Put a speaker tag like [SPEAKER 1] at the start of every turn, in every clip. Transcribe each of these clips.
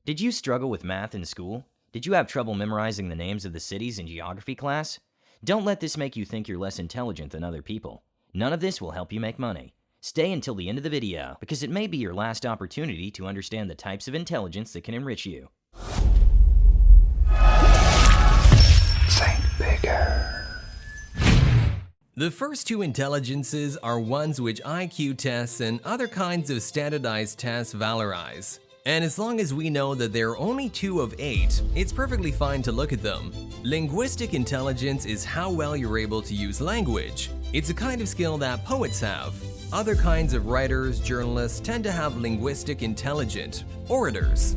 [SPEAKER 1] Did you struggle with math in school? Did you have trouble memorizing the names of the cities in geography class? Don't let this make you think you're less intelligent than other people. None of this will help you make money. Stay until the end of the video, because it may be your last opportunity to understand the types of intelligence that can enrich you.
[SPEAKER 2] Think bigger.
[SPEAKER 3] The first two intelligences are ones which IQ tests and other kinds of standardized tests valorize. And as long as we know that there are only 2 of 8, it's perfectly fine to look at them. Linguistic intelligence is how well you're able to use language. It's a kind of skill that poets have. Other kinds of writers, journalists tend to have linguistic intelligence, orators.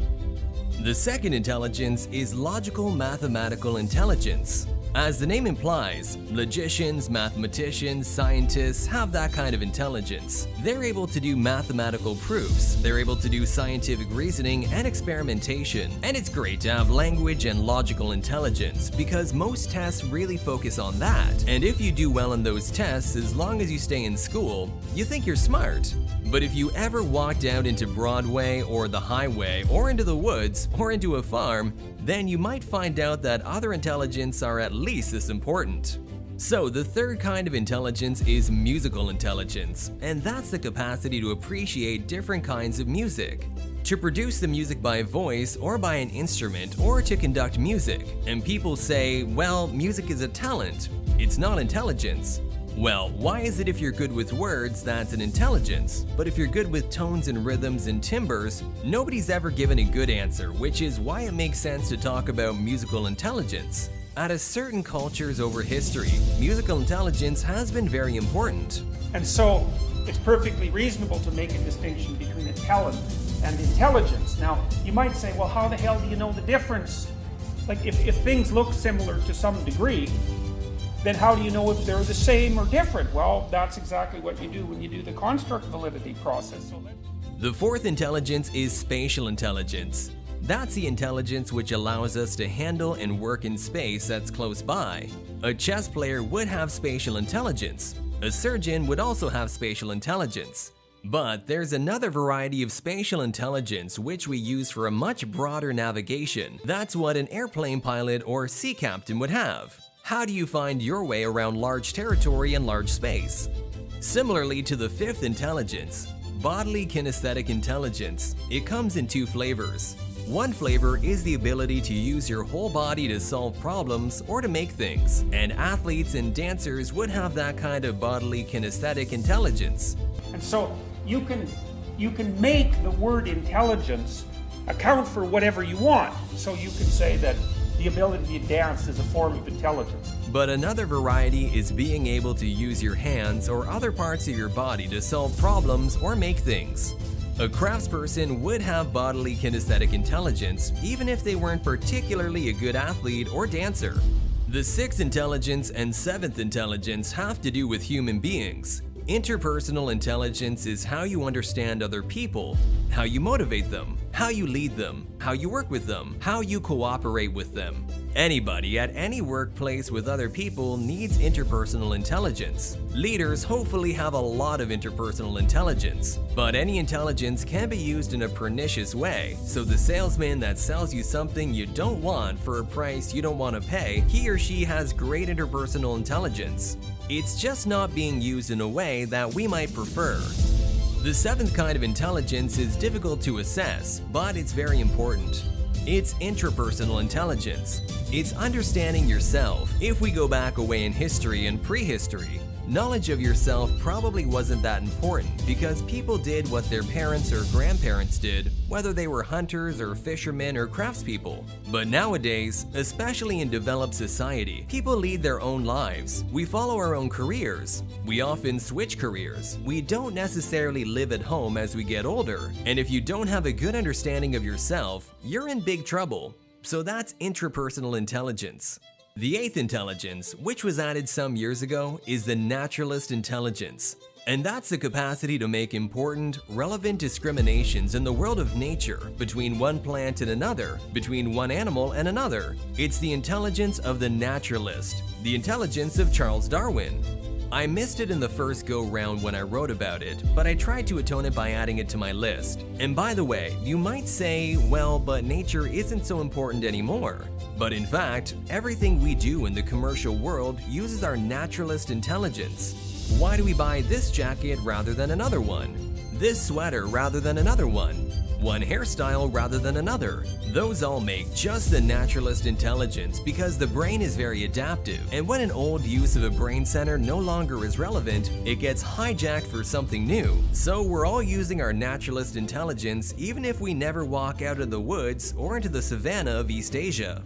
[SPEAKER 3] The second intelligence is logical mathematical intelligence. As the name implies, logicians, mathematicians, scientists have that kind of intelligence. They're able to do mathematical proofs, they're able to do scientific reasoning and experimentation. And it's great to have language and logical intelligence because most tests really focus on that. And if you do well in those tests, as long as you stay in school, you think you're smart. But if you ever walked out into Broadway or the highway or into the woods or into a farm, then you might find out that other intelligence are at least as important. So the third kind of intelligence is musical intelligence, and that's the capacity to appreciate different kinds of music, to produce the music by voice or by an instrument, or to conduct music. And people say, well, music is a talent, it's not intelligence. Well, why is it if you're good with words, that's an intelligence? But if you're good with tones and rhythms and timbres, nobody's ever given a good answer, which is why it makes sense to talk about musical intelligence. At a certain cultures over history, musical intelligence has been very important.
[SPEAKER 4] And so it's perfectly reasonable to make a distinction between a talent and intelligence. Now, you might say, well, how the hell do you know the difference? Like, if things look similar to some degree, then how do you know if they're the same or different? Well, that's exactly what you do when you do the construct validity process.
[SPEAKER 3] The fourth intelligence is spatial intelligence. That's the intelligence which allows us to handle and work in space that's close by. A chess player would have spatial intelligence. A surgeon would also have spatial intelligence. But there's another variety of spatial intelligence which we use for a much broader navigation. That's what an airplane pilot or sea captain would have. How do you find your way around large territory and large space? Similarly to the fifth intelligence, bodily kinesthetic intelligence, it comes in 2 flavors. One flavor is the ability to use your whole body to solve problems or to make things, and athletes and dancers would have that kind of bodily kinesthetic intelligence.
[SPEAKER 4] And so you can make the word intelligence account for whatever you want. So you could say that the ability to dance is a form of intelligence.
[SPEAKER 3] But another variety is being able to use your hands or other parts of your body to solve problems or make things. A craftsperson would have bodily kinesthetic intelligence even if they weren't particularly a good athlete or dancer. The sixth intelligence and seventh intelligence have to do with human beings. Interpersonal intelligence is how you understand other people, how you motivate them, how you lead them, how you work with them, how you cooperate with them. Anybody at any workplace with other people needs interpersonal intelligence. Leaders hopefully have a lot of interpersonal intelligence, but any intelligence can be used in a pernicious way. So the salesman that sells you something you don't want for a price you don't want to pay, he or she has great interpersonal intelligence. It's just not being used in a way that we might prefer. The seventh kind of intelligence is difficult to assess, but it's very important. It's intrapersonal intelligence. It's understanding yourself. If we go back away in history and prehistory, knowledge of yourself probably wasn't that important because people did what their parents or grandparents did, whether they were hunters or fishermen or craftspeople. But nowadays, especially in developed society, people lead their own lives. We follow our own careers. We often switch careers. We don't necessarily live at home as we get older. And if you don't have a good understanding of yourself, you're in big trouble. So that's intrapersonal intelligence. The eighth intelligence, which was added some years ago, is the naturalist intelligence. And that's the capacity to make important, relevant discriminations in the world of nature between one plant and another, between one animal and another. It's the intelligence of the naturalist, the intelligence of Charles Darwin. I missed it in the first go-round when I wrote about it, but I tried to atone it by adding it to my list. And by the way, you might say, well, but nature isn't so important anymore. But in fact, everything we do in the commercial world uses our naturalist intelligence. Why do we buy this jacket rather than another one? This sweater rather than another one? One hairstyle rather than another? Those all make just the naturalist intelligence because the brain is very adaptive, and when an old use of a brain center no longer is relevant, it gets hijacked for something new. So we're all using our naturalist intelligence even if we never walk out of the woods or into the savanna of East Asia.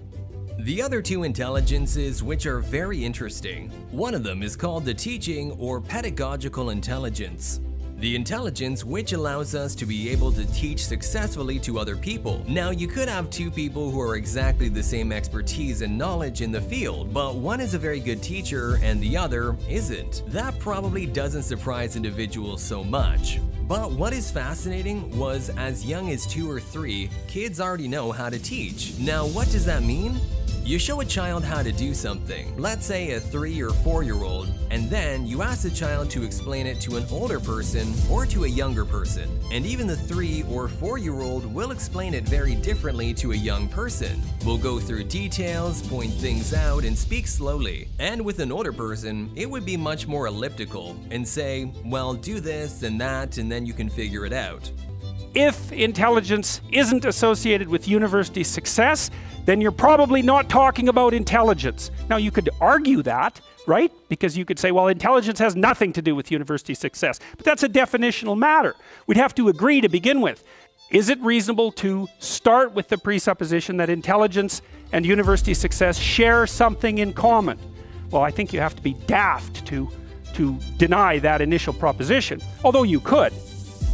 [SPEAKER 3] The other two intelligences which are very interesting. One of them is called the teaching or pedagogical intelligence. The intelligence which allows us to be able to teach successfully to other people. Now, you could have two people who are exactly the same expertise and knowledge in the field, but one is a very good teacher and the other isn't. That probably doesn't surprise individuals so much. But what is fascinating was as young as 2 or 3, kids already know how to teach. Now, what does that mean? You show a child how to do something, let's say a 3 or 4-year-old, and then you ask the child to explain it to an older person or to a younger person. And even the 3 or 4-year-old will explain it very differently to a young person. Will go through details, point things out, and speak slowly. And with an older person, it would be much more elliptical and say, well, do this and that, and then you can figure it out.
[SPEAKER 4] If intelligence isn't associated with university success, then you're probably not talking about intelligence. Now, you could argue that, right? Because you could say, well, intelligence has nothing to do with university success. But that's a definitional matter. We'd have to agree to begin with. Is it reasonable to start with the presupposition that intelligence and university success share something in common? Well, I think you have to be daft to deny that initial proposition, although you could.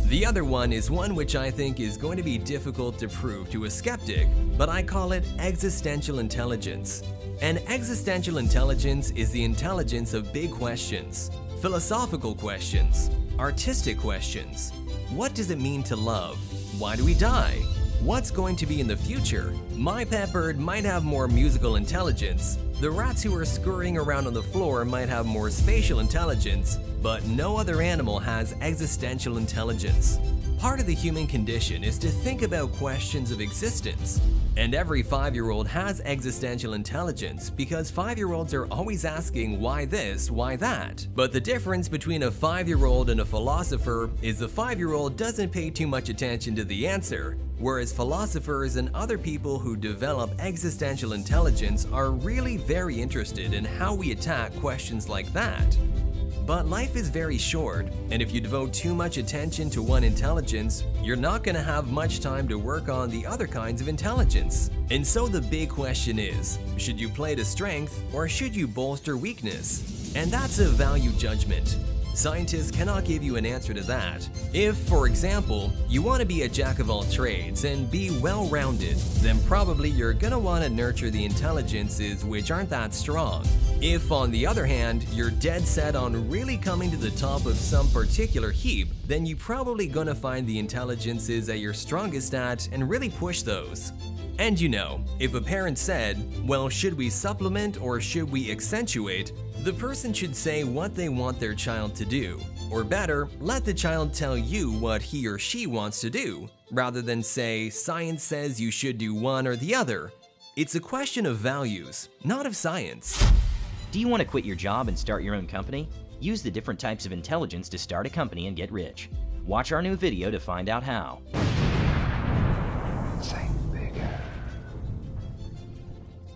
[SPEAKER 3] The other one is one which I think is going to be difficult to prove to a skeptic, but I call it existential intelligence. And existential intelligence is the intelligence of big questions, philosophical questions, artistic questions. What does it mean to love? Why do we die? What's going to be in the future? My pet bird might have more musical intelligence. The rats who are scurrying around on the floor might have more spatial intelligence, but no other animal has existential intelligence. Part of the human condition is to think about questions of existence. And every 5-year-old has existential intelligence because 5-year-olds are always asking why this, why that. But the difference between a 5-year-old and a philosopher is the 5-year-old doesn't pay too much attention to the answer, whereas philosophers and other people who develop existential intelligence are really very interested in how we attack questions like that. But life is very short, and if you devote too much attention to one intelligence, you're not going to have much time to work on the other kinds of intelligence. And so the big question is, should you play to strength or should you bolster weakness? And that's a value judgment. Scientists cannot give you an answer to that. If, for example, you want to be a jack of all trades and be well-rounded, then probably you're going to want to nurture the intelligences which aren't that strong. If, on the other hand, you're dead set on really coming to the top of some particular heap, then you're probably going to find the intelligences that you're strongest at and really push those. And you know, if a parent said, well, should we supplement or should we accentuate? The person should say what they want their child to do. Or better, let the child tell you what he or she wants to do, rather than say, science says you should do one or the other. It's a question of values, not of science.
[SPEAKER 1] Do you want to quit your job and start your own company? Use the different types of intelligence to start a company and get rich. Watch our new video to find out how.
[SPEAKER 2] Think